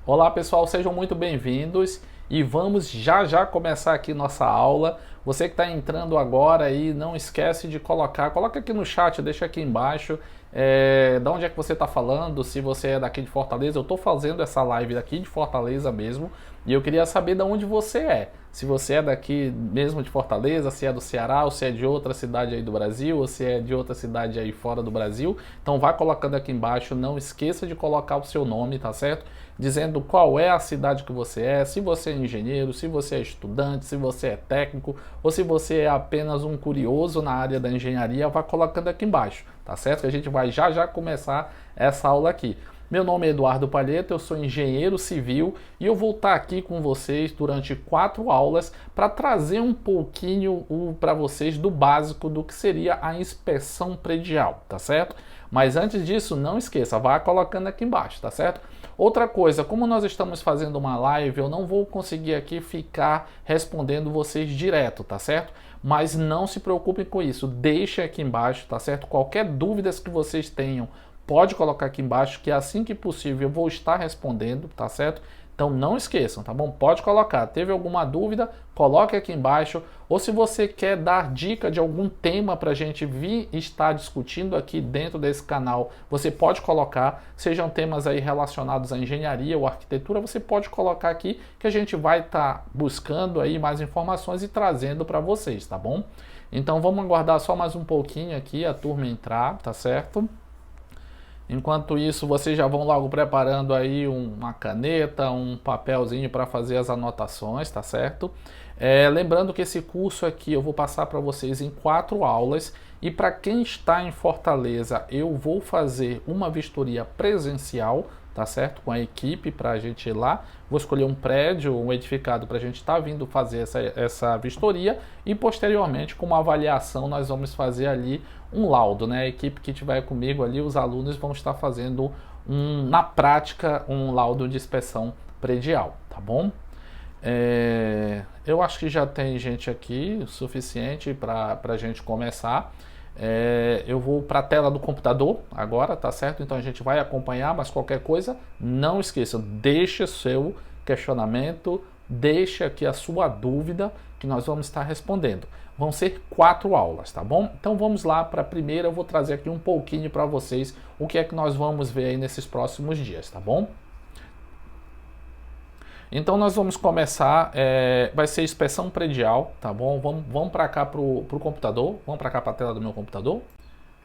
Olá pessoal, sejam muito bem-vindos e vamos já começar aqui nossa aula. Você que está entrando agora aí, não esquece de coloca aqui no chat, deixa aqui embaixo de onde é que você está falando, se você é daqui de Fortaleza. Eu estou fazendo essa live daqui de Fortaleza mesmo e eu queria saber de onde você é. Se você é daqui mesmo de Fortaleza, se é do Ceará, ou se é de outra cidade aí do Brasil, ou se é de outra cidade aí fora do Brasil. Então vai colocando aqui embaixo, não esqueça de colocar o seu nome, tá certo? Dizendo qual é a cidade que você é, se você é engenheiro, se você é estudante, se você é técnico, ou se você é apenas um curioso na área da engenharia, vai colocando aqui embaixo, tá certo? Que a gente vai já começar essa aula aqui. Meu nome é Eduardo Palheta, eu sou engenheiro civil e eu vou estar aqui com vocês durante 4 aulas para trazer um pouquinho para vocês do básico do que seria a inspeção predial, tá certo? Mas antes disso, não esqueça, vá colocando aqui embaixo, tá certo? Outra coisa, como nós estamos fazendo uma live, eu não vou conseguir aqui ficar respondendo vocês direto, tá certo? Mas não se preocupem com isso, deixe aqui embaixo, tá certo? Qualquer dúvidas que vocês tenham, pode colocar aqui embaixo que assim que possível eu vou estar respondendo, tá certo? Então não esqueçam, tá bom? Pode colocar. Teve alguma dúvida? Coloque aqui embaixo. Ou se você quer dar dica de algum tema para a gente vir estar discutindo aqui dentro desse canal, você pode colocar. Sejam temas aí relacionados à engenharia ou arquitetura, você pode colocar aqui que a gente vai estar buscando aí mais informações e trazendo para vocês, tá bom? Então vamos aguardar só mais um pouquinho aqui a turma entrar, tá certo? Enquanto isso, vocês já vão logo preparando aí uma caneta, um papelzinho para fazer as anotações, tá certo? Lembrando que esse curso aqui eu vou passar para vocês em 4 aulas e para quem está em Fortaleza, eu vou fazer uma vistoria presencial, tá certo? Com a equipe para a gente ir lá. Vou escolher um prédio, um edificado para a gente estar vindo fazer essa vistoria e posteriormente com uma avaliação nós vamos fazer ali um laudo, né? A equipe que estiver comigo ali, os alunos vão estar fazendo na prática um laudo de inspeção predial, tá bom? Eu acho que já tem gente aqui o suficiente para a gente começar. Eu vou para a tela do computador agora, tá certo? Então a gente vai acompanhar, mas qualquer coisa, não esqueça, deixe seu questionamento, deixe aqui a sua dúvida que nós vamos estar respondendo. Vão ser 4 aulas, tá bom? Então vamos lá para a primeira, eu vou trazer aqui um pouquinho para vocês o que é que nós vamos ver aí nesses próximos dias, tá bom? Então nós vamos começar, vai ser inspeção predial, tá bom? Vamos para cá pro computador, vamos para cá para a tela do meu computador.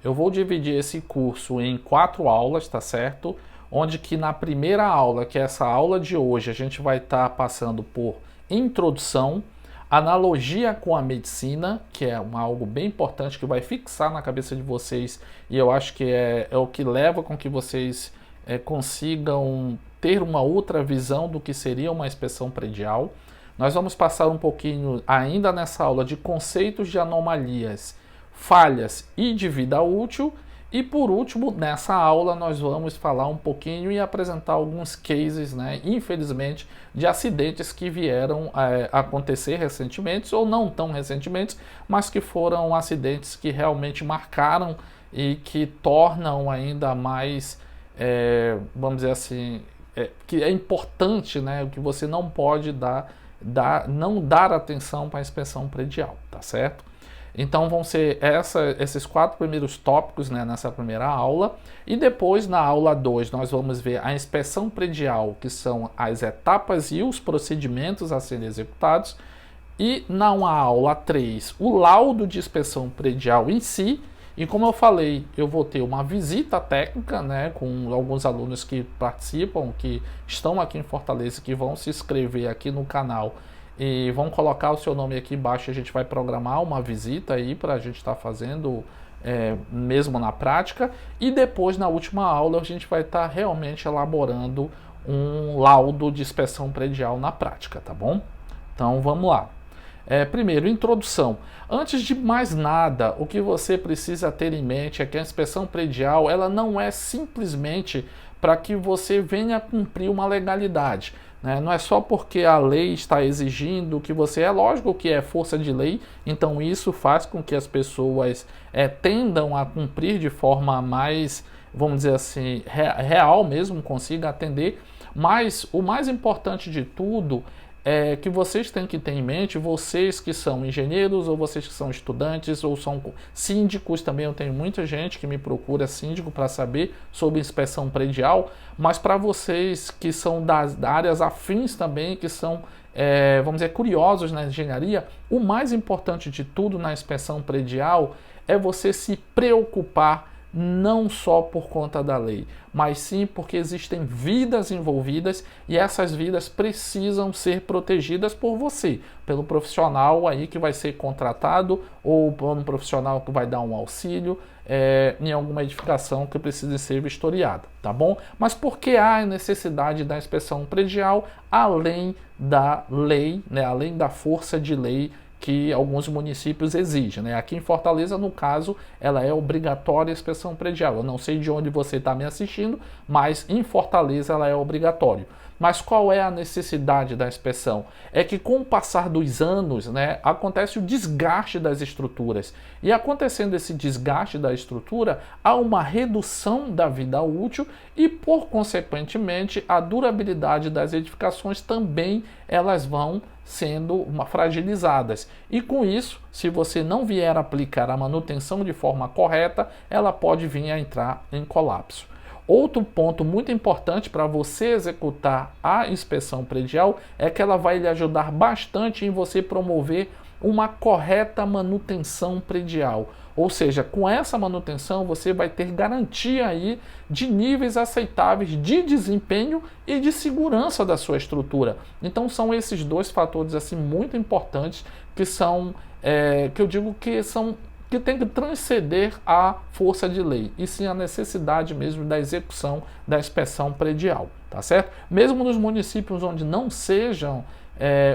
Eu vou dividir esse curso em 4 aulas, tá certo? Onde que na primeira aula, que é essa aula de hoje, a gente vai estar passando por introdução, analogia com a medicina, que é algo bem importante que vai fixar na cabeça de vocês e eu acho que é o que leva com que vocês consigam ter uma outra visão do que seria uma inspeção predial. Nós vamos passar um pouquinho ainda nessa aula de conceitos de anomalias, falhas e de vida útil. E por último, nessa aula nós vamos falar um pouquinho e apresentar alguns cases, né, infelizmente, de acidentes que vieram acontecer recentemente ou não tão recentemente, mas que foram acidentes que realmente marcaram e que tornam ainda mais, vamos dizer assim, que é importante, né, que você não pode não dar atenção para a inspeção predial, tá certo? Então vão ser esses 4 primeiros tópicos, né, nessa primeira aula. E depois, na aula 2, nós vamos ver a inspeção predial, que são as etapas e os procedimentos a serem executados. E na aula 3, o laudo de inspeção predial em si. E como eu falei, eu vou ter uma visita técnica, né, com alguns alunos que participam, que estão aqui em Fortaleza, que vão se inscrever aqui no canal e vão colocar o seu nome aqui embaixo. A gente vai programar uma visita aí para a gente estar fazendo mesmo na prática. E depois, na última aula, a gente vai estar realmente elaborando um laudo de inspeção predial na prática, tá bom? Então vamos lá. Primeiro, introdução. Antes de mais nada, o que você precisa ter em mente é que a inspeção predial ela não é simplesmente para que você venha cumprir uma legalidade, né? Não é só porque a lei está exigindo que você... É lógico que é força de lei, então isso faz com que as pessoas tendam a cumprir de forma mais vamos dizer assim, real mesmo, consiga atender. Mas o mais importante de tudo é que vocês têm que ter em mente, vocês que são engenheiros, ou vocês que são estudantes, ou são síndicos, também eu tenho muita gente que me procura síndico para saber sobre inspeção predial, mas para vocês que são das áreas afins também, que são, vamos dizer, curiosos na engenharia, o mais importante de tudo na inspeção predial é você se preocupar não só por conta da lei, mas sim porque existem vidas envolvidas e essas vidas precisam ser protegidas por você, pelo profissional aí que vai ser contratado ou por um profissional que vai dar um auxílio em alguma edificação que precise ser vistoriada, tá bom? Mas por que há necessidade da inspeção predial além da lei, né, além da força de lei que alguns municípios exigem, né? Aqui em Fortaleza, no caso, ela é obrigatória a inspeção predial. Eu não sei de onde você está me assistindo, mas em Fortaleza ela é obrigatória. Mas qual é a necessidade da inspeção? É que com o passar dos anos, né, acontece o desgaste das estruturas. E acontecendo esse desgaste da estrutura, há uma redução da vida útil e, por consequentemente, a durabilidade das edificações também elas vão sendo fragilizadas. E com isso, se você não vier aplicar a manutenção de forma correta, ela pode vir a entrar em colapso. Outro ponto muito importante para você executar a inspeção predial é que ela vai lhe ajudar bastante em você promover uma correta manutenção predial. Ou seja, com essa manutenção você vai ter garantia aí de níveis aceitáveis de desempenho e de segurança da sua estrutura. Então são esses dois fatores assim muito importantes que são, que eu digo que são que tem que transcender a força de lei, e sim a necessidade mesmo da execução da inspeção predial, tá certo? Mesmo nos municípios onde não sejam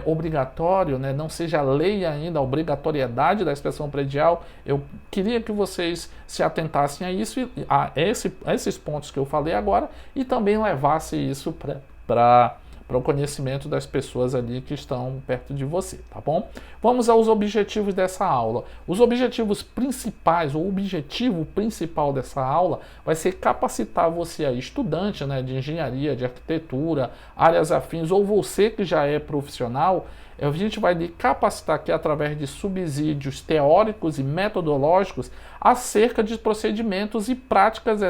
obrigatório, né, não seja lei ainda a obrigatoriedade da inspeção predial, eu queria que vocês se atentassem a isso, a esses pontos que eu falei agora, e também levassem isso para o conhecimento das pessoas ali que estão perto de você, tá bom? Vamos aos objetivos dessa aula. Os objetivos principais, o objetivo principal dessa aula vai ser capacitar você aí, estudante, né, de engenharia, de arquitetura, áreas afins, ou você que já é profissional. A gente vai lhe capacitar aqui através de subsídios teóricos e metodológicos acerca de procedimentos e práticas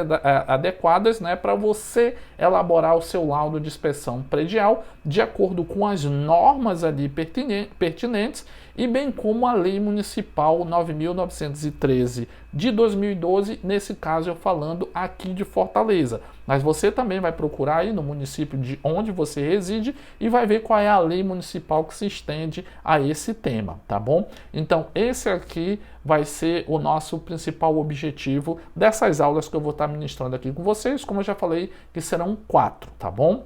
adequadas, né, para você elaborar o seu laudo de inspeção predial de acordo com as normas ali pertinentes e bem como a Lei Municipal 9.913 de 2012, nesse caso eu falando aqui de Fortaleza. Mas você também vai procurar aí no município de onde você reside e vai ver qual é a lei municipal que se estende a esse tema, tá bom? Então esse aqui vai ser o nosso principal objetivo dessas aulas que eu vou estar ministrando aqui com vocês, como eu já falei, que serão 4, tá bom?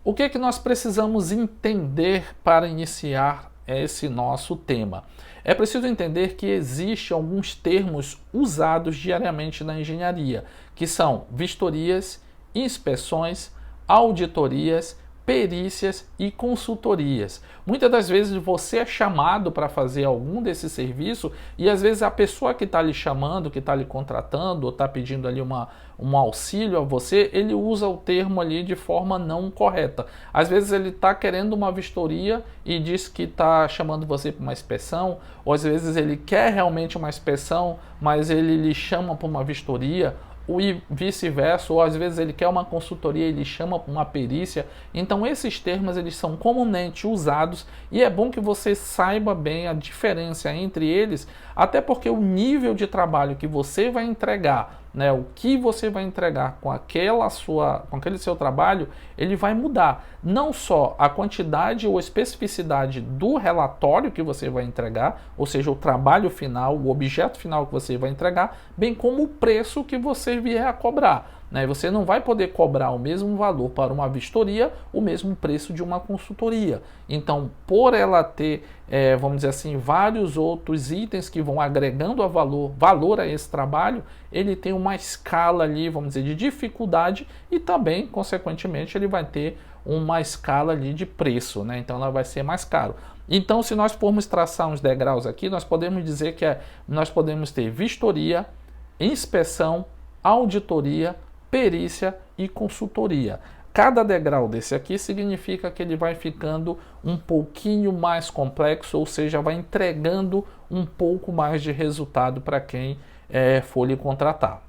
O que é que nós precisamos entender para iniciar esse nosso tema? É preciso entender que existem alguns termos usados diariamente na engenharia, que são vistorias, inspeções, auditorias, perícias e consultorias. Muitas das vezes você é chamado para fazer algum desses serviços e às vezes a pessoa que está lhe chamando, que está lhe contratando ou está pedindo ali um auxílio a você, ele usa o termo ali de forma não correta. Às vezes ele está querendo uma vistoria e diz que está chamando você para uma inspeção, ou às vezes ele quer realmente uma inspeção, mas ele lhe chama para uma vistoria, e vice-versa, ou às vezes ele quer uma consultoria e ele chama para uma perícia. Então esses termos eles são comumente usados e é bom que você saiba bem a diferença entre eles, até porque o nível de trabalho que você vai entregar, né, o que você vai entregar com aquele seu trabalho, ele vai mudar. Não só a quantidade ou especificidade do relatório que você vai entregar, ou seja, o trabalho final, o objeto final que você vai entregar, bem como o preço que você vier a cobrar. Né? Você não vai poder cobrar o mesmo valor para uma vistoria, o mesmo preço de uma consultoria. Então, por ela ter, vamos dizer assim, vários outros itens que vão agregando valor a esse trabalho, ele tem uma escala ali, vamos dizer, de dificuldade e também, consequentemente, ele vai ter uma escala ali de preço, né? Então ela vai ser mais caro. Então, se nós formos traçar uns degraus aqui, nós podemos dizer que nós podemos ter vistoria, inspeção, auditoria, perícia e consultoria. Cada degrau desse aqui significa que ele vai ficando um pouquinho mais complexo, ou seja, vai entregando um pouco mais de resultado para quem for lhe contratar.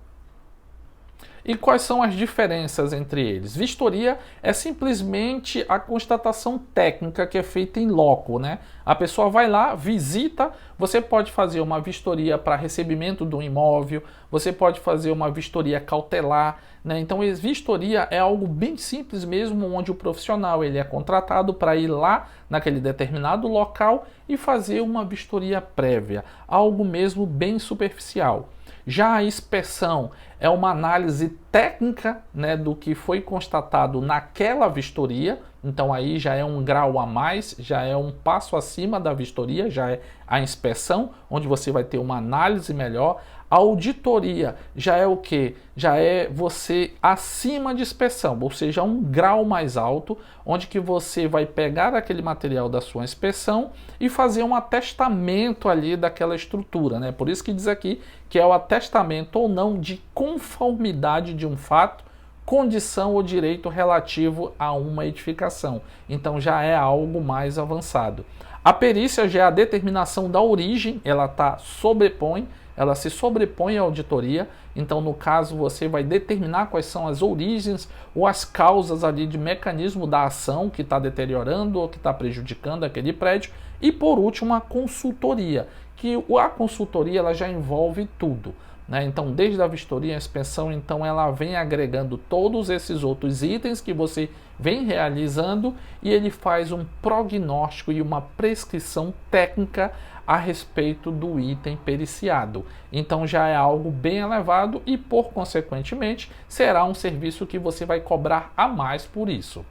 E quais são as diferenças entre eles? Vistoria é simplesmente a constatação técnica que é feita em loco, né? A pessoa vai lá, visita, você pode fazer uma vistoria para recebimento do imóvel, você pode fazer uma vistoria cautelar, né? Então, vistoria é algo bem simples mesmo, onde o profissional ele é contratado para ir lá naquele determinado local e fazer uma vistoria prévia, algo mesmo bem superficial. Já a inspeção é uma análise técnica, né, do que foi constatado naquela vistoria, então aí já é um grau a mais, já é um passo acima da vistoria, já é a inspeção, onde você vai ter uma análise melhor. A auditoria já é o que? Já é você acima de inspeção, ou seja, um grau mais alto, onde que você vai pegar aquele material da sua inspeção e fazer um atestamento ali daquela estrutura, né? Por isso que diz aqui que é o atestamento ou não de conformidade de um fato, condição ou direito relativo a uma edificação. Então já é algo mais avançado. A perícia já é a determinação da origem, ela se sobrepõe à auditoria, então no caso você vai determinar quais são as origens ou as causas ali de mecanismo da ação que está deteriorando ou que está prejudicando aquele prédio. E por último a consultoria, que a consultoria ela já envolve tudo, né? Então desde a vistoria, a inspeção, então ela vem agregando todos esses outros itens que você vem realizando e ele faz um prognóstico e uma prescrição técnica a respeito do item periciado. Então já é algo bem elevado e, por consequentemente, será um serviço que você vai cobrar a mais por isso.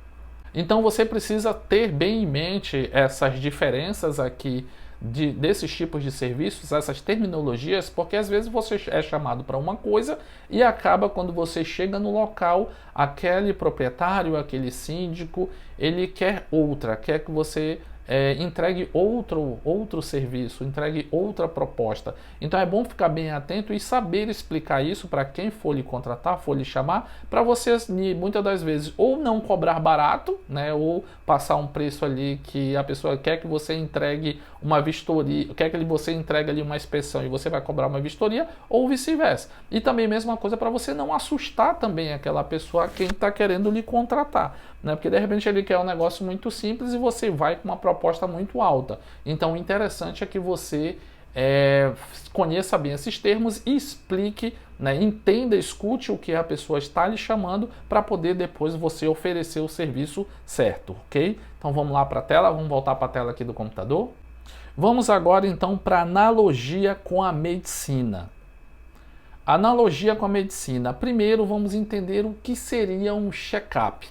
Então você precisa ter bem em mente essas diferenças aqui desses tipos de serviços, essas terminologias, porque às vezes você é chamado para uma coisa e acaba quando você chega no local, aquele proprietário, aquele síndico, ele quer outra, quer que você entregue outro serviço, entregue outra proposta. Então é bom ficar bem atento e saber explicar isso para quem for lhe contratar, for lhe chamar, para vocês muitas das vezes ou não cobrar barato, né, ou passar um preço ali que a pessoa quer que você entregue uma vistoria, quer que você entregue ali uma inspeção e você vai cobrar uma vistoria, ou vice-versa. E também mesma coisa para você não assustar também aquela pessoa quem está querendo lhe contratar, né? Porque de repente ele quer um negócio muito simples e você vai com uma proposta muito alta. Então o interessante é que você conheça bem esses termos e explique, né, entenda, escute o que a pessoa está lhe chamando para poder depois você oferecer o serviço certo, ok? Então vamos lá para a tela, vamos voltar para a tela aqui do computador. Vamos agora então para a analogia com a medicina. Analogia com a medicina. Primeiro vamos entender o que seria um check-up.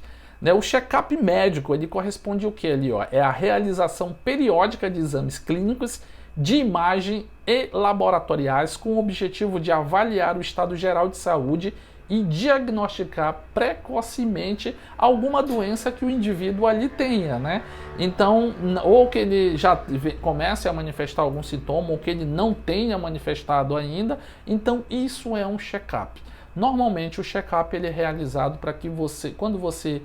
O check-up médico, ele corresponde ao que ali? É a realização periódica de exames clínicos, de imagem e laboratoriais com o objetivo de avaliar o estado geral de saúde e diagnosticar precocemente alguma doença que o indivíduo ali tenha, né? Então, ou que ele já comece a manifestar algum sintoma, ou que ele não tenha manifestado ainda. Então, isso é um check-up. Normalmente, o check-up ele é realizado para que você, quando você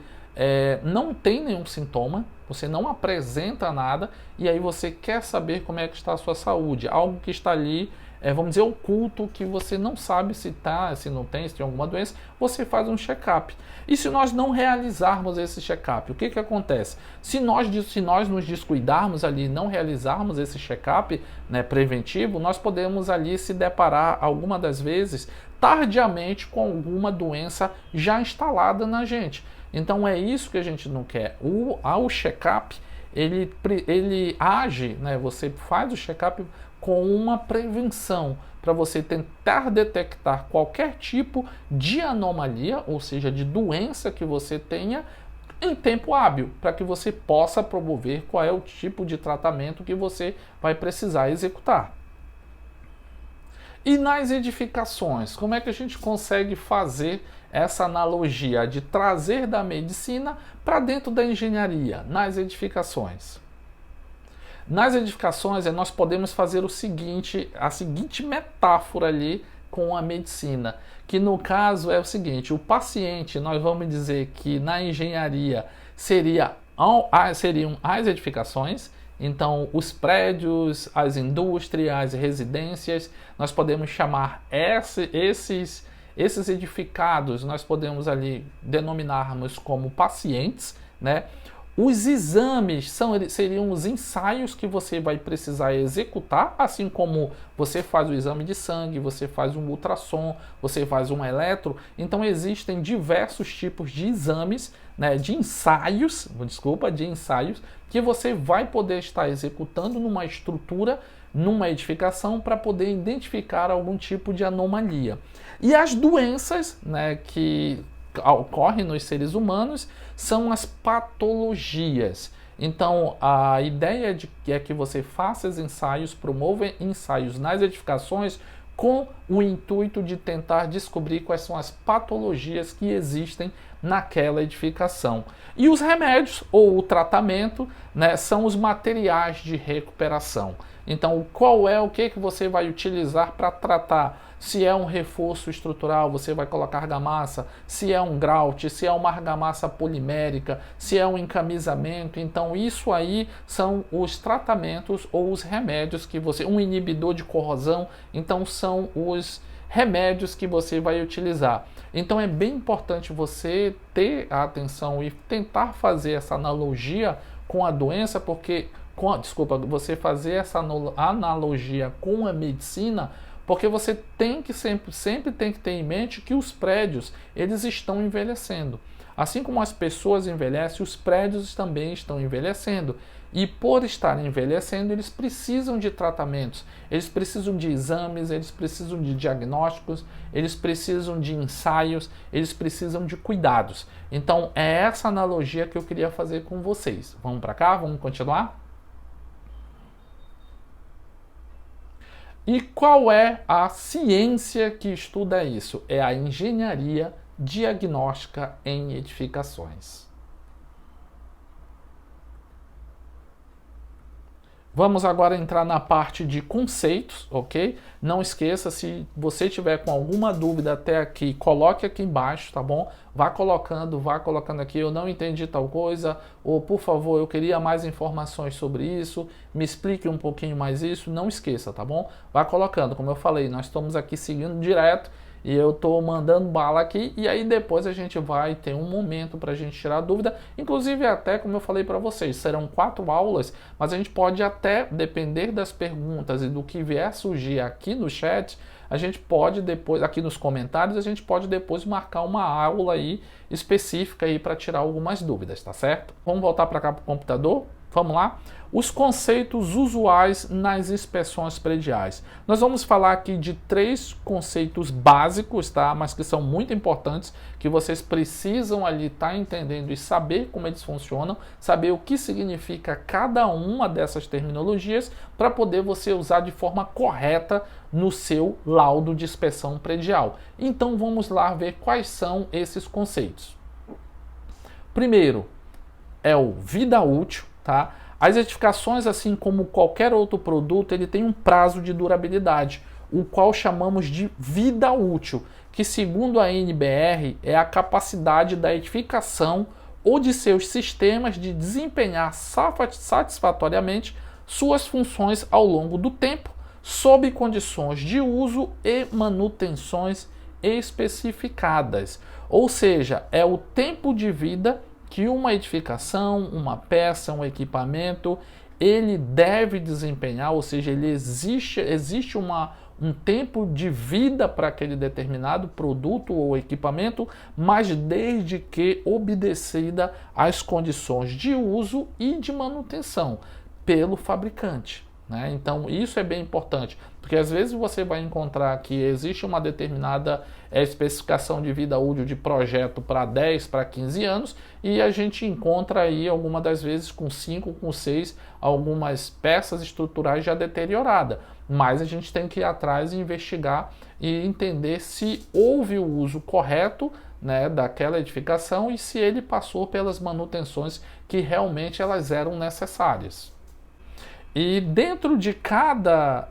não tem nenhum sintoma, você não apresenta nada e aí você quer saber como é que está a sua saúde, algo que está ali, vamos dizer, oculto, que você não sabe se está, se não tem, se tem alguma doença, você faz um check-up. E se nós não realizarmos esse check-up, o que que acontece? Se nós nos descuidarmos ali, não realizarmos esse check-up, né, preventivo, nós podemos ali se deparar, alguma das vezes, tardiamente com alguma doença já instalada na gente. Então é isso que a gente não quer. O check-up, ele age, né? Você faz o check-up com uma prevenção, para você tentar detectar qualquer tipo de anomalia, ou seja, de doença que você tenha, em tempo hábil, para que você possa promover qual é o tipo de tratamento que você vai precisar executar. E nas edificações, como é que a gente consegue fazer essa analogia de trazer da medicina para dentro da engenharia, nas edificações? Nas edificações, nós podemos fazer a seguinte metáfora ali com a medicina, que no caso é o seguinte: o paciente, nós vamos dizer que na engenharia seriam as edificações, então os prédios, as indústrias, as residências, nós podemos chamar esses edificados, nós podemos ali denominarmos como pacientes, né? Os exames seriam os ensaios que você vai precisar executar, assim como você faz o exame de sangue, você faz um ultrassom, você faz um eletro. Então existem diversos tipos de exames, né, de ensaios que você vai poder estar executando numa estrutura, numa edificação, para poder identificar algum tipo de anomalia. E as doenças, né, que ocorrem nos seres humanos são as patologias. Então, a ideia é que você faça os ensaios, promova ensaios nas edificações com o intuito de tentar descobrir quais são as patologias que existem naquela edificação. E os remédios ou o tratamento, né, são os materiais de recuperação. Então, o que você vai utilizar para tratar? Se é um reforço estrutural, você vai colocar argamassa. Se é um grout, se é uma argamassa polimérica, se é um encamisamento. Então, isso aí são os tratamentos ou os remédios que você... Um inibidor de corrosão, então são os remédios que você vai utilizar. Então, é bem importante você ter a atenção e tentar fazer essa analogia com a doença, porque... você fazer essa analogia com a medicina, porque você tem que sempre tem que ter em mente que os prédios, eles estão envelhecendo. Assim como as pessoas envelhecem, os prédios também estão envelhecendo. E por estarem envelhecendo, eles precisam de tratamentos, eles precisam de exames, eles precisam de diagnósticos, eles precisam de ensaios, eles precisam de cuidados. Então é essa analogia que eu queria fazer com vocês. Vamos para cá? Vamos continuar? E qual é a ciência que estuda isso? É a engenharia diagnóstica em edificações. Vamos agora entrar na parte de conceitos, ok? Não esqueça, se você tiver com alguma dúvida até aqui, coloque aqui embaixo, tá bom? Vá colocando aqui, eu não entendi tal coisa, ou por favor, eu queria mais informações sobre isso, me explique um pouquinho mais isso, não esqueça, tá bom? Vá colocando, como eu falei, nós estamos aqui seguindo direto, e eu estou mandando bala aqui, e aí depois a gente vai ter um momento para a gente tirar a dúvida. Inclusive, até como eu falei para vocês, serão 4 aulas, mas a gente pode até, depender das perguntas e do que vier surgir aqui no chat, a gente pode depois, aqui nos comentários, a gente pode depois marcar uma aula aí específica aí para tirar algumas dúvidas, tá certo? Vamos voltar para cá para o computador? Vamos lá? Os conceitos usuais nas inspeções prediais. Nós vamos falar aqui de 3 conceitos básicos, tá? Mas que são muito importantes, que vocês precisam ali estar entendendo e saber como eles funcionam, saber o que significa cada uma dessas terminologias para poder você usar de forma correta no seu laudo de inspeção predial. Então vamos lá ver quais são esses conceitos. Primeiro é o vida útil, tá? As edificações, assim como qualquer outro produto, ele tem um prazo de durabilidade, o qual chamamos de vida útil, que segundo a NBR é a capacidade da edificação ou de seus sistemas de desempenhar satisfatoriamente suas funções ao longo do tempo, sob condições de uso e manutenções especificadas. Ou seja, é o tempo de vida que uma edificação, uma peça, um equipamento, ele deve desempenhar, ou seja, existe um tempo de vida para aquele determinado produto ou equipamento, mas desde que obedecida às condições de uso e de manutenção pelo fabricante. Né? Então isso é bem importante, porque às vezes você vai encontrar que existe uma determinada especificação de vida útil de projeto para 10, para 15 anos, e a gente encontra aí algumas das vezes com 5, com 6, algumas peças estruturais já deterioradas. Mas a gente tem que ir atrás e investigar e entender se houve o uso correto, né, daquela edificação e se ele passou pelas manutenções que realmente elas eram necessárias. E dentro de cada,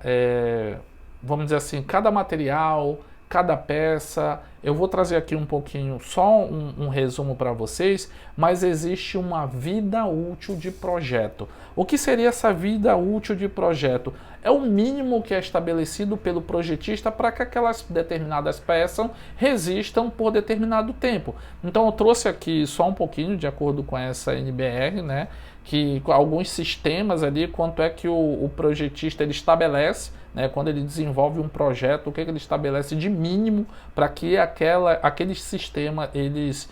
vamos dizer assim, cada material, cada peça. Eu vou trazer aqui um pouquinho, só um resumo para vocês, mas existe uma vida útil de projeto. O que seria essa vida útil de projeto? É o mínimo que é estabelecido pelo projetista para que aquelas determinadas peças resistam por determinado tempo. Então eu trouxe aqui só um pouquinho, de acordo com essa NBR, né, que alguns sistemas ali, quanto é que o projetista ele estabelece, né, quando ele desenvolve um projeto, o que ele estabelece de mínimo para que aquele sistema eles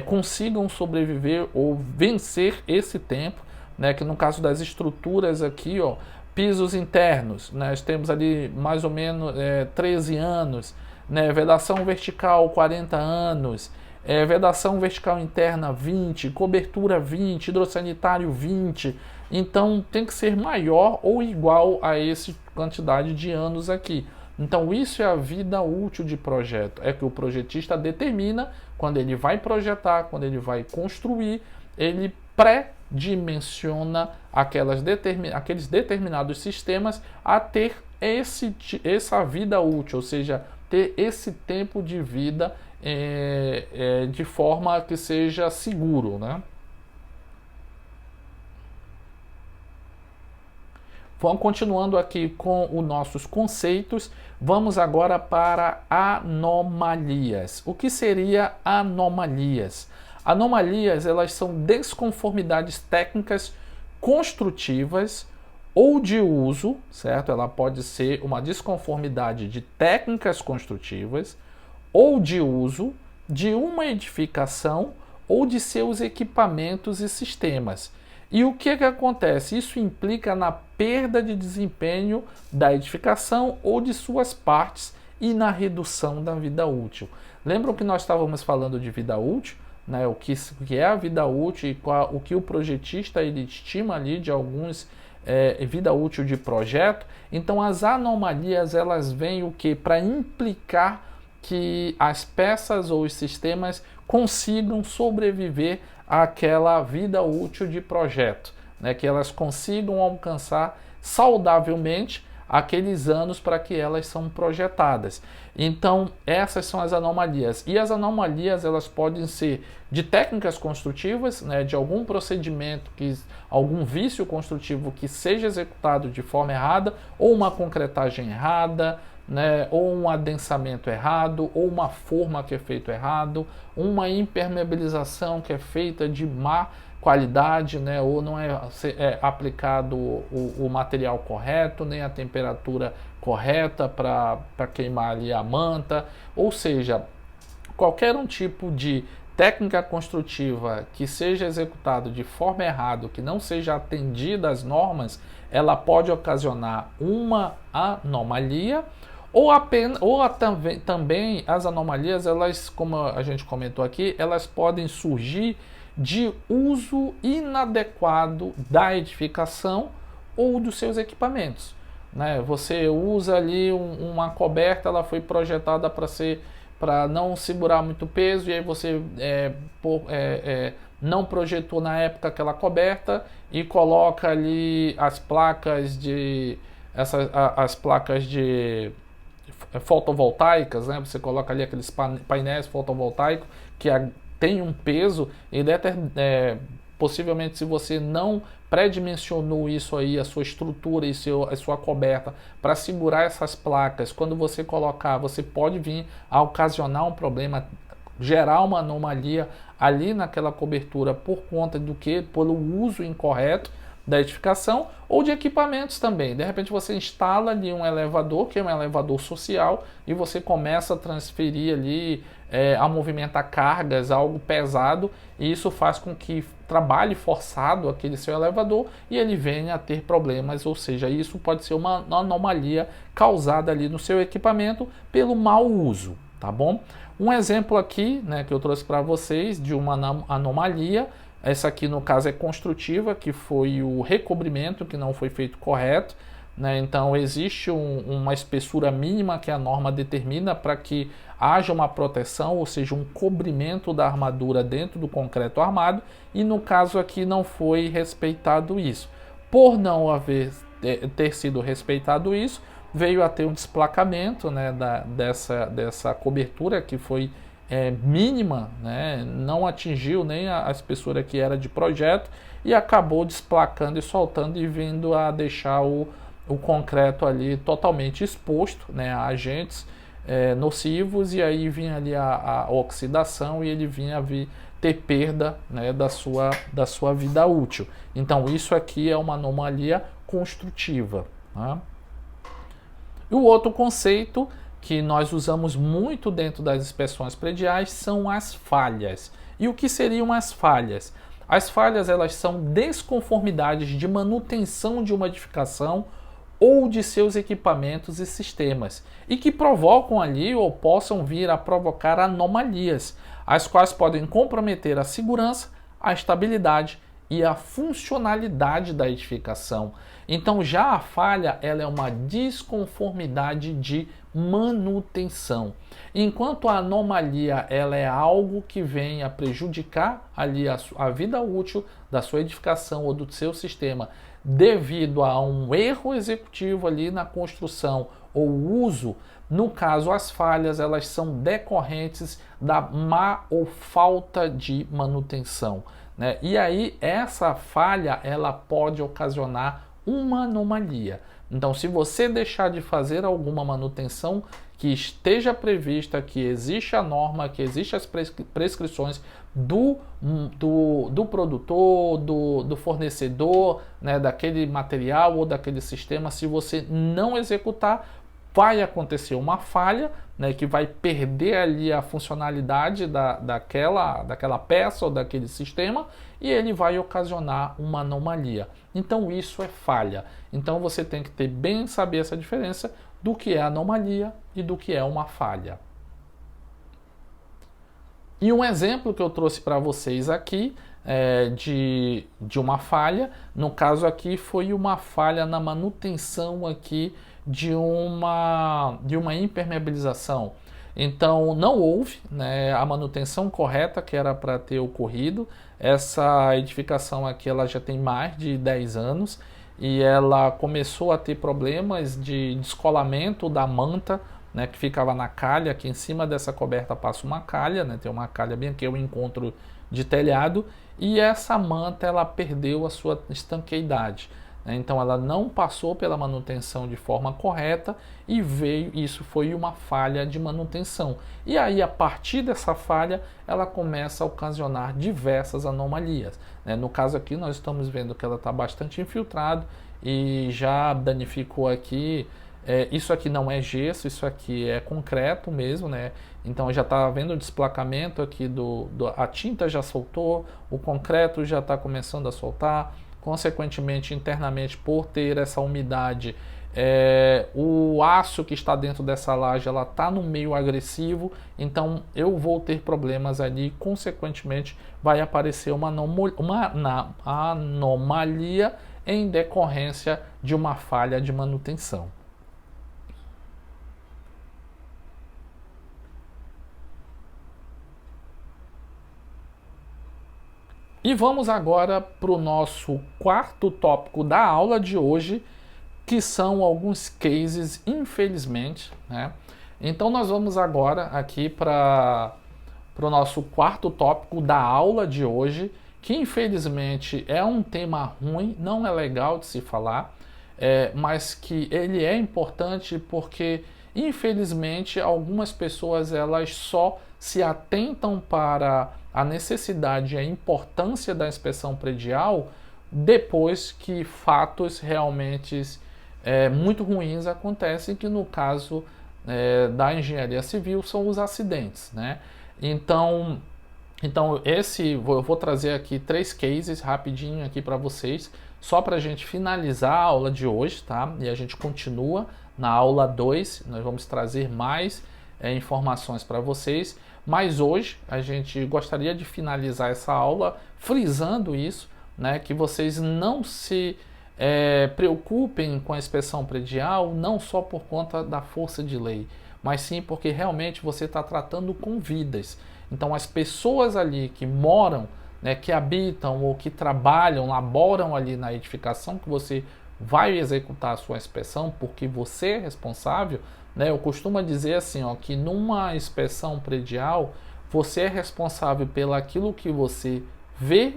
consigam sobreviver ou vencer esse tempo, né, que no caso das estruturas aqui, ó, pisos internos, né, nós temos ali mais ou menos 13 anos, né, vedação vertical 40 anos, vedação vertical interna 20, cobertura 20, hidrossanitário 20, então tem que ser maior ou igual a essa quantidade de anos aqui. Então isso é a vida útil de projeto, é que o projetista determina quando ele vai projetar, quando ele vai construir, ele pré-dimensiona aqueles determinados sistemas a ter essa vida útil, ou seja, ter esse tempo de vida de forma que seja seguro, né? Vamos continuando aqui com os nossos conceitos. Vamos agora para anomalias. O que seria anomalias? Anomalias, elas são desconformidades técnicas construtivas ou de uso, certo? Ela pode ser uma desconformidade de técnicas construtivas ou de uso de uma edificação ou de seus equipamentos e sistemas. E o que acontece? Isso implica na perda de desempenho da edificação ou de suas partes e na redução da vida útil. Lembram que nós estávamos falando de vida útil? Né? O que é a vida útil e o que o projetista ele estima ali de alguns vida útil de projeto. Então as anomalias elas vêm o que? Para implicar que as peças ou os sistemas consigam sobreviver àquela vida útil de projeto, né? Que elas consigam alcançar saudavelmente aqueles anos para que elas são projetadas. Então essas são as anomalias, e as anomalias elas podem ser de técnicas construtivas, né, de algum procedimento, algum vício construtivo que seja executado de forma errada, ou uma concretagem errada, né, ou um adensamento errado, ou uma forma que é feito errado, uma impermeabilização que é feita de má qualidade, né, ou não é aplicado o material correto, nem a temperatura correta para queimar ali a manta, ou seja, qualquer um tipo de técnica construtiva que seja executado de forma errada, que não seja atendida às normas, ela pode ocasionar uma anomalia, também as anomalias, elas, como a gente comentou aqui, elas podem surgir de uso inadequado da edificação ou dos seus equipamentos, né? Você usa ali uma coberta, ela foi projetada para não segurar muito peso, e aí você não projetou na época aquela coberta e coloca ali as placas de fotovoltaicas, né? Você coloca ali aqueles painéis fotovoltaicos que tem um peso e possivelmente, se você não pré-dimensionou isso aí, a sua estrutura e a sua coberta para segurar essas placas, quando você colocar, você pode vir a ocasionar um problema, gerar uma anomalia ali naquela cobertura por conta pelo uso incorreto da edificação ou de equipamentos também. De repente você instala ali um elevador, que é um elevador social, e você começa a transferir ali, a movimentar cargas, algo pesado, e isso faz com que trabalhe forçado aquele seu elevador e ele venha a ter problemas, ou seja, isso pode ser uma anomalia causada ali no seu equipamento pelo mau uso, tá bom? Um exemplo aqui, né, que eu trouxe para vocês de uma anomalia. Essa aqui no caso é construtiva, que foi o recobrimento que não foi feito correto, né? Então existe uma espessura mínima que a norma determina para que haja uma proteção, ou seja, um cobrimento da armadura dentro do concreto armado, e no caso aqui não foi respeitado isso. Por não ter sido respeitado isso, veio a ter um desplacamento, né, dessa cobertura que foi mínima, né, não atingiu nem a espessura que era de projeto e acabou desplacando e soltando e vindo a deixar o concreto ali totalmente exposto, né, a agentes nocivos, e aí vinha ali a oxidação e ele vinha ter perda, né, da sua vida útil. Então isso aqui é uma anomalia construtiva, né? E o outro conceito que nós usamos muito dentro das inspeções prediais são as falhas. E o que seriam as falhas? As falhas, elas são desconformidades de manutenção de uma edificação ou de seus equipamentos e sistemas, e que provocam ali ou possam vir a provocar anomalias, as quais podem comprometer a segurança, a estabilidade e a funcionalidade da edificação. Então já a falha, ela é uma desconformidade de manutenção, enquanto a anomalia, ela é algo que vem a prejudicar ali a vida útil da sua edificação ou do seu sistema devido a um erro executivo ali na construção ou uso. No caso, as falhas, elas são decorrentes da má ou falta de manutenção, né? E aí essa falha, ela pode ocasionar uma anomalia. Então, se você deixar de fazer alguma manutenção que esteja prevista, que existe a norma, que existe as prescrições do produtor, do fornecedor, né, daquele material ou daquele sistema, se você não executar, vai acontecer uma falha, né, que vai perder ali a funcionalidade daquela peça ou daquele sistema, e ele vai ocasionar uma anomalia. Então isso é falha. Então você tem que ter bem saber essa diferença do que é anomalia e do que é uma falha. E um exemplo que eu trouxe para vocês aqui de uma falha, no caso aqui foi uma falha na manutenção aqui de uma impermeabilização. Então não houve, né, a manutenção correta que era para ter ocorrido. Essa edificação aqui, ela já tem mais de 10 anos e ela começou a ter problemas de descolamento da manta, né, que ficava na calha. Aqui em cima dessa coberta passa uma calha, né, tem uma calha bem aqui, o encontro de telhado, e essa manta, ela perdeu a sua estanqueidade. Então ela não passou pela manutenção de forma correta e isso foi uma falha de manutenção. E aí, a partir dessa falha, ela começa a ocasionar diversas anomalias, né? No caso aqui, nós estamos vendo que ela está bastante infiltrado e já danificou aqui. Isso aqui não é gesso, isso aqui é concreto mesmo, né? Então já está havendo desplacamento aqui, a tinta já soltou, o concreto já está começando a soltar. Consequentemente, internamente, por ter essa umidade, o aço que está dentro dessa laje, ela está no meio agressivo, então eu vou ter problemas ali, consequentemente vai aparecer uma anomalia em decorrência de uma falha de manutenção. E vamos agora para o nosso quarto tópico da aula de hoje, que são alguns cases, infelizmente, né? Então nós vamos agora aqui para o nosso quarto tópico da aula de hoje, que infelizmente é um tema ruim, não é legal de se falar, mas que ele é importante porque infelizmente algumas pessoas, elas só se atentam para a necessidade e a importância da inspeção predial depois que fatos realmente muito ruins acontecem, que no caso da engenharia civil são os acidentes, né? Então eu vou trazer aqui 3 cases rapidinho aqui para vocês, só para a gente finalizar a aula de hoje, tá? E a gente continua na aula 2, nós vamos trazer mais informações para vocês, mas hoje a gente gostaria de finalizar essa aula frisando isso, né? Que vocês não se preocupem com a inspeção predial, não só por conta da força de lei, mas sim porque realmente você está tratando com vidas. Então as pessoas ali que moram, né, que habitam ou que trabalham, laboram ali na edificação que você vai executar a sua inspeção, porque você é responsável, né? Eu costumo dizer assim, ó, que numa inspeção predial, você é responsável pelo aquilo que você vê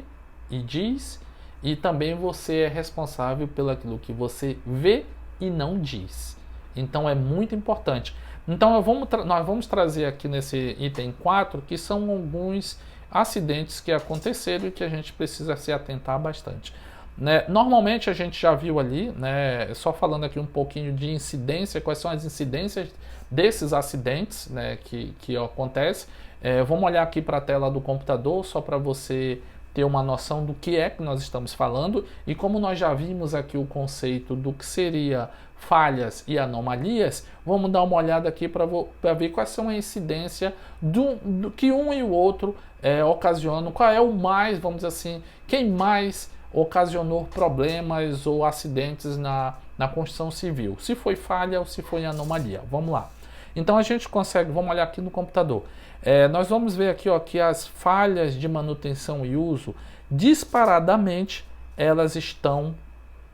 e diz, e também você é responsável pelo aquilo que você vê e não diz. Então é muito importante. Então nós vamos trazer aqui nesse item 4, que são alguns acidentes que aconteceram e que a gente precisa se atentar bastante. Né? Normalmente a gente já viu ali, né, só falando aqui um pouquinho de incidência, quais são as incidências desses acidentes, né, que acontecem. Vamos olhar aqui para a tela do computador, só para você ter uma noção do que é que nós estamos falando. E como nós já vimos aqui o conceito do que seria falhas e anomalias, vamos dar uma olhada aqui para ver quais são a incidência do que um e o outro ocasionam, qual é o mais, vamos dizer assim, quem mais ocasionou problemas ou acidentes na construção civil, se foi falha ou se foi anomalia. Vamos lá. Então a gente consegue, vamos olhar aqui no computador. Nós vamos ver aqui, ó, que as falhas de manutenção e uso, disparadamente, elas estão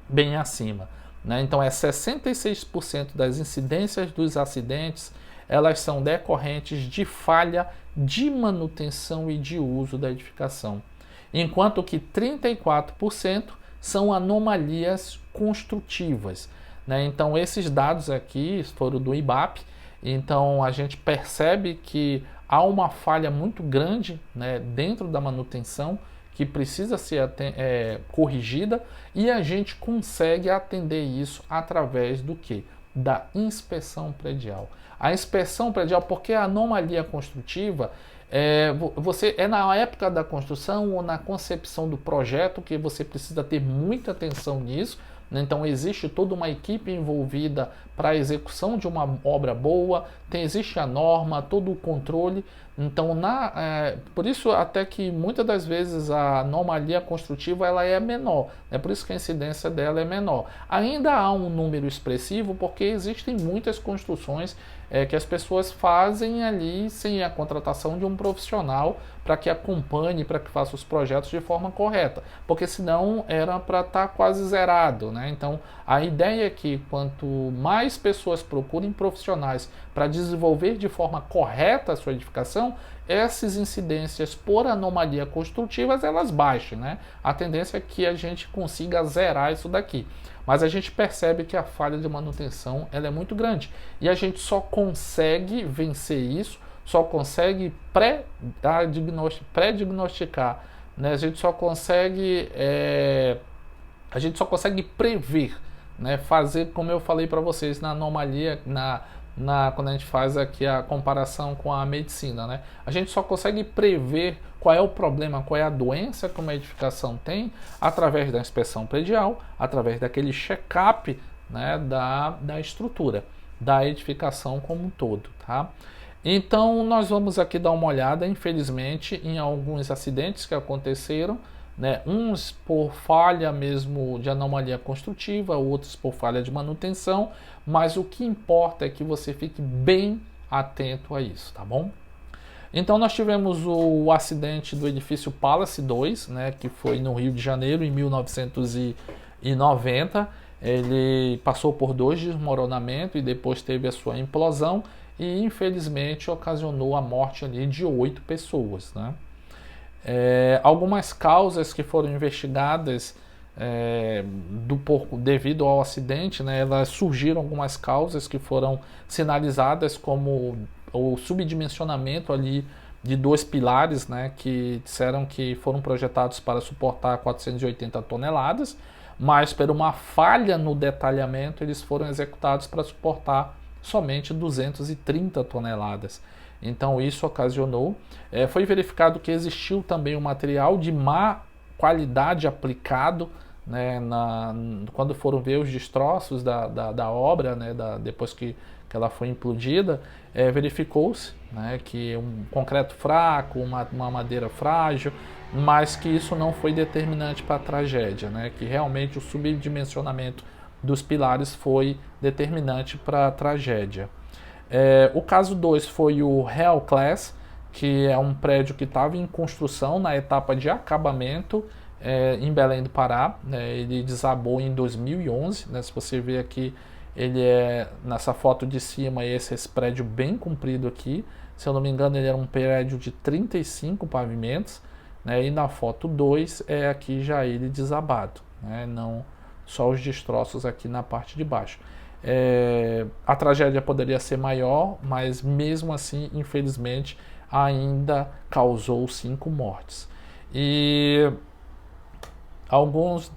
bem acima. Né? Então 66% das incidências dos acidentes, elas são decorrentes de falha de manutenção e de uso da edificação. Enquanto que 34% são anomalias construtivas. Né? Então esses dados aqui foram do IBAP, então a gente percebe que há uma falha muito grande, né, dentro da manutenção que precisa ser corrigida, e a gente consegue atender isso através do quê? Da inspeção predial. A inspeção predial, porque a anomalia construtiva você na época da construção ou na concepção do projeto que você precisa ter muita atenção nisso. Então existe toda uma equipe envolvida para a execução de uma obra boa, existe a norma, todo o controle. Então por isso até que muitas das vezes a anomalia construtiva ela é menor, é por isso que a incidência dela é menor. Ainda há um número expressivo porque existem muitas construções que as pessoas fazem ali sem a contratação de um profissional para que acompanhe, para que faça os projetos de forma correta, porque senão era para estar quase zerado, né? Então a ideia é que quanto mais pessoas procurem profissionais para desenvolver de forma correta a sua edificação, essas incidências por anomalia construtivas elas baixem, né? A tendência é que a gente consiga zerar isso daqui. Mas a gente percebe que a falha de manutenção ela é muito grande. E a gente só consegue vencer isso, só consegue pré-diagnosticar, né? A gente só consegue prever, né? Fazer, como eu falei para vocês, na anomalia, quando a gente faz aqui a comparação com a medicina, né? A gente só consegue prever qual é o problema, qual é a doença que uma edificação tem através da inspeção predial, através daquele check-up, né, da estrutura, da edificação como um todo, tá? Então nós vamos aqui dar uma olhada, infelizmente, em alguns acidentes que aconteceram, né? Uns por falha mesmo de anomalia construtiva, outros por falha de manutenção, mas o que importa é que você fique bem atento a isso, tá bom? Então nós tivemos o acidente do edifício Palace 2, né, que foi no Rio de Janeiro em 1990. Ele passou por 2 desmoronamentos e depois teve a sua implosão e infelizmente ocasionou a morte ali de 8 pessoas, né? Algumas causas que foram investigadas devido ao acidente, né, elas surgiram algumas causas que foram sinalizadas como o subdimensionamento ali de 2 pilares, né, que disseram que foram projetados para suportar 480 toneladas, mas por uma falha no detalhamento eles foram executados para suportar somente 230 toneladas. Então isso ocasionou, foi verificado que existiu também um material de má qualidade aplicado, né, quando foram ver os destroços da obra, né, depois que ela foi implodida, verificou-se, né, que um concreto fraco, uma madeira frágil, mas que isso não foi determinante para a tragédia, né, que realmente o subdimensionamento dos pilares foi determinante para a tragédia. O caso 2 foi o Real Class, que é um prédio que estava em construção na etapa de acabamento, em Belém do Pará, né? Ele desabou em 2011, né? Se você ver aqui, ele é nessa foto de cima, esse prédio bem comprido aqui. Se eu não me engano, ele era um prédio de 35 pavimentos, né? E na foto 2 é aqui já ele desabado, né? Não só os destroços aqui na parte de baixo. A tragédia poderia ser maior, mas mesmo assim, infelizmente, ainda causou 5 mortes. E alguns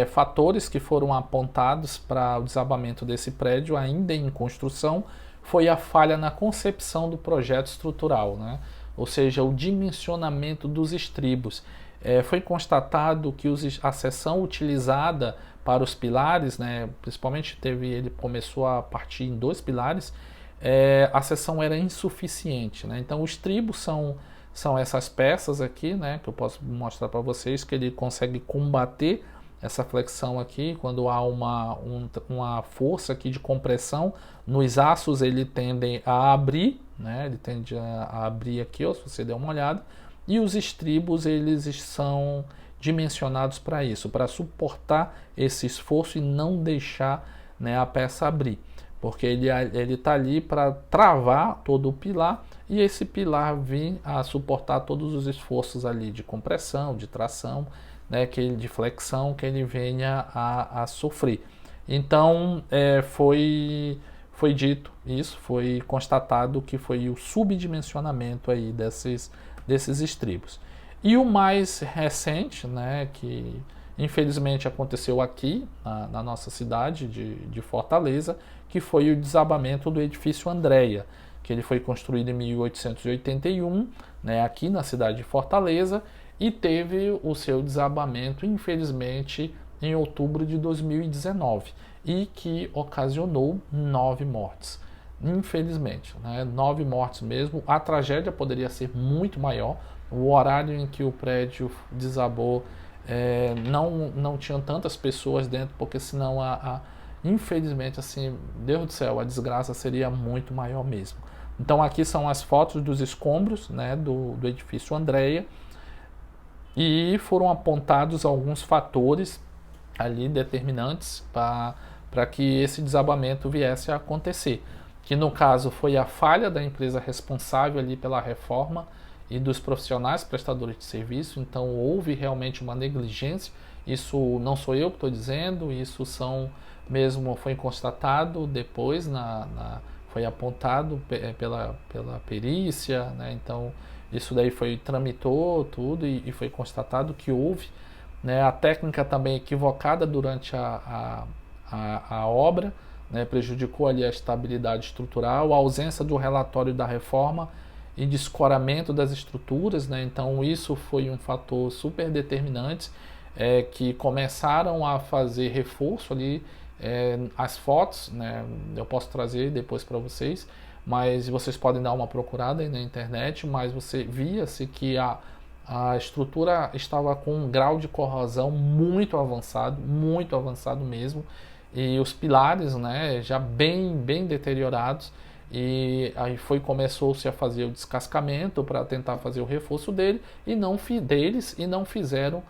fatores que foram apontados para o desabamento desse prédio, ainda em construção, foi a falha na concepção do projeto estrutural, né? Ou seja, o dimensionamento dos estribos. Foi constatado que a seção utilizada para os pilares, né, principalmente ele começou a partir em 2 pilares, a seção era insuficiente, né? Então os estribos são essas peças aqui, né, que eu posso mostrar para vocês, que ele consegue combater essa flexão aqui quando há uma força aqui de compressão. Nos aços ele tende a abrir, né, ele tende a abrir aqui, ó, se você der uma olhada, e os estribos eles são dimensionados para isso, para suportar esse esforço e não deixar, né, a peça abrir, porque ele está ali para travar todo o pilar e esse pilar vir a suportar todos os esforços ali de compressão, de tração, né, de flexão que ele venha a sofrer. Então foi dito isso, foi constatado que foi o subdimensionamento aí desses estribos. E o mais recente, né, que infelizmente aconteceu aqui na nossa cidade de Fortaleza, que foi o desabamento do edifício Andréia, que ele foi construído em 1881, né, aqui na cidade de Fortaleza, e teve o seu desabamento, infelizmente, em outubro de 2019, e que ocasionou 9 mortes. Infelizmente, né, 9 mortes mesmo. A tragédia poderia ser muito maior. O horário em que o prédio desabou, não tinham tantas pessoas dentro, porque senão infelizmente, assim, Deus do céu, a desgraça seria muito maior mesmo. Então aqui são as fotos dos escombros, né, do edifício Andréia, e foram apontados alguns fatores ali determinantes para que esse desabamento viesse a acontecer, que no caso foi a falha da empresa responsável ali pela reforma e dos profissionais prestadores de serviço. Então houve realmente uma negligência. Isso não sou eu que estou dizendo, isso foi constatado depois, foi apontado pela perícia, né? Então isso daí tramitou tudo e foi constatado que houve, né, a técnica também equivocada durante a obra, né, prejudicou ali a estabilidade estrutural, a ausência do relatório da reforma e de escoramento das estruturas, né? Então isso foi um fator super determinante, que começaram a fazer reforço ali, as fotos, né, eu posso trazer depois para vocês, mas vocês podem dar uma procurada aí na internet, mas você via-se que a estrutura estava com um grau de corrosão muito avançado mesmo, e os pilares, né, já bem deteriorados, e aí começou-se a fazer o descascamento para tentar fazer o reforço deles e não fizeram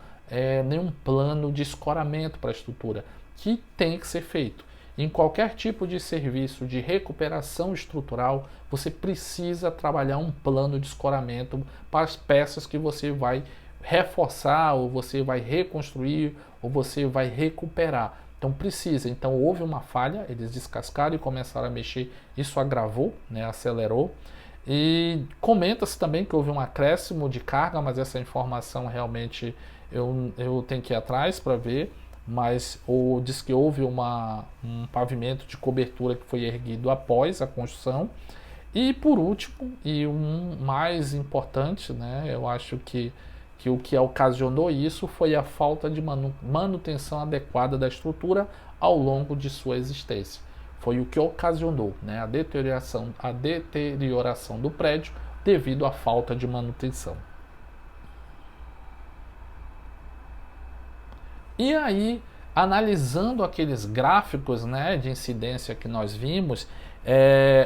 nenhum plano de escoramento para a estrutura, que tem que ser feito. Em qualquer tipo de serviço de recuperação estrutural, você precisa trabalhar um plano de escoramento para as peças que você vai reforçar, ou você vai reconstruir, ou você vai recuperar. Então precisa. Então houve uma falha, eles descascaram e começaram a mexer, isso agravou, né, acelerou. E comenta-se também que houve um acréscimo de carga, mas essa informação realmente eu tenho que ir atrás para ver. Mas diz que houve um pavimento de cobertura que foi erguido após a construção. E por último, e mais importante, né, eu acho que o que ocasionou isso foi a falta de manutenção adequada da estrutura ao longo de sua existência. Foi o que ocasionou, né, a deterioração do prédio devido à falta de manutenção. E aí, analisando aqueles gráficos, né, de incidência que nós vimos,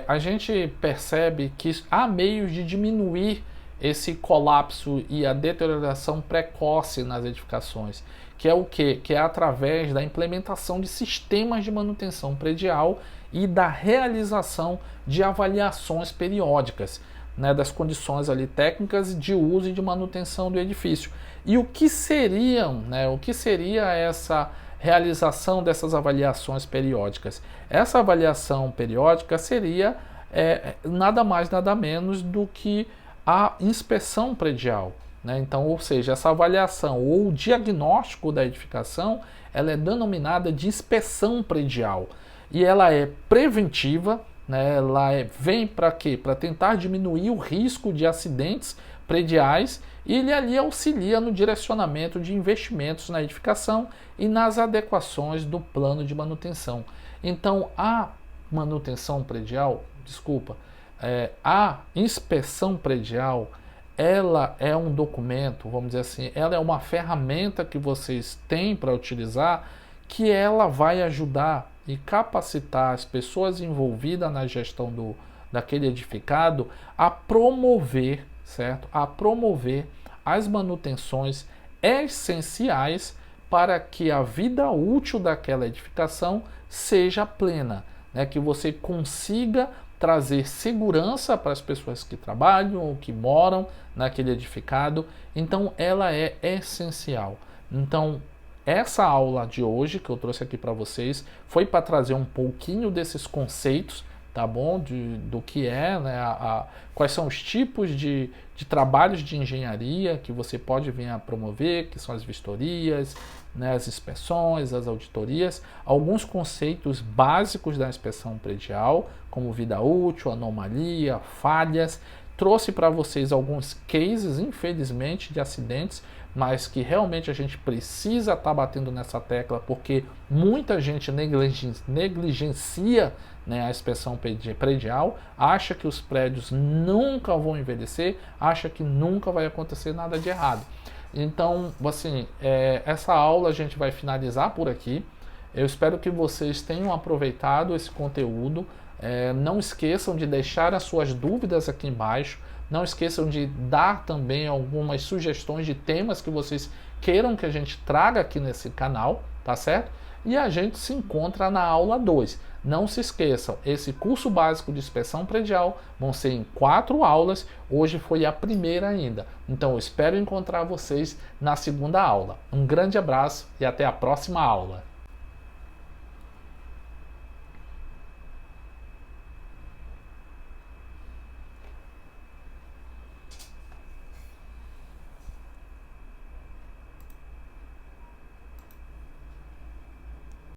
a gente percebe que há meios de diminuir esse colapso e a deterioração precoce nas edificações, que é o quê? Que é através da implementação de sistemas de manutenção predial e da realização de avaliações periódicas, né, das condições ali técnicas de uso e de manutenção do edifício. E o que seriam, né, o que seria essa realização dessas avaliações periódicas? Essa avaliação periódica seria nada mais, nada menos do que a inspeção predial, né? Então, ou seja, essa avaliação ou o diagnóstico da edificação, ela é denominada de inspeção predial e ela é preventiva, né? Ela vem para quê? Para tentar diminuir o risco de acidentes prediais e ele ali auxilia no direcionamento de investimentos na edificação e nas adequações do plano de manutenção. Então, a manutenção predial, a inspeção predial, ela é um documento, vamos dizer assim, ela é uma ferramenta que vocês têm para utilizar, que ela vai ajudar e capacitar as pessoas envolvidas na gestão daquele edificado a promover, certo? A promover as manutenções essenciais para que a vida útil daquela edificação seja plena, né? Que você consiga trazer segurança para as pessoas que trabalham ou que moram naquele edificado. Então, ela é essencial. Então, essa aula de hoje que eu trouxe aqui para vocês foi para trazer um pouquinho desses conceitos, tá bom? Do que é, né? Quais são os tipos de trabalhos de engenharia que você pode vir a promover, que são as vistorias, né? As inspeções, as auditorias, alguns conceitos básicos da inspeção predial, como vida útil, anomalia, falhas. Trouxe para vocês alguns cases, infelizmente, de acidentes, mas que realmente a gente precisa estar batendo nessa tecla, porque muita gente negligencia, né, a inspeção predial, acha que os prédios nunca vão envelhecer, acha que nunca vai acontecer nada de errado. Então, assim, essa aula a gente vai finalizar por aqui. Eu espero que vocês tenham aproveitado esse conteúdo. Não esqueçam de deixar as suas dúvidas aqui embaixo. Não esqueçam de dar também algumas sugestões de temas que vocês queiram que a gente traga aqui nesse canal, tá certo? E a gente se encontra na aula 2. Não se esqueçam, esse curso básico de inspeção predial vão ser em 4 aulas. Hoje foi a primeira ainda. Então eu espero encontrar vocês na segunda aula. Um grande abraço e até a próxima aula.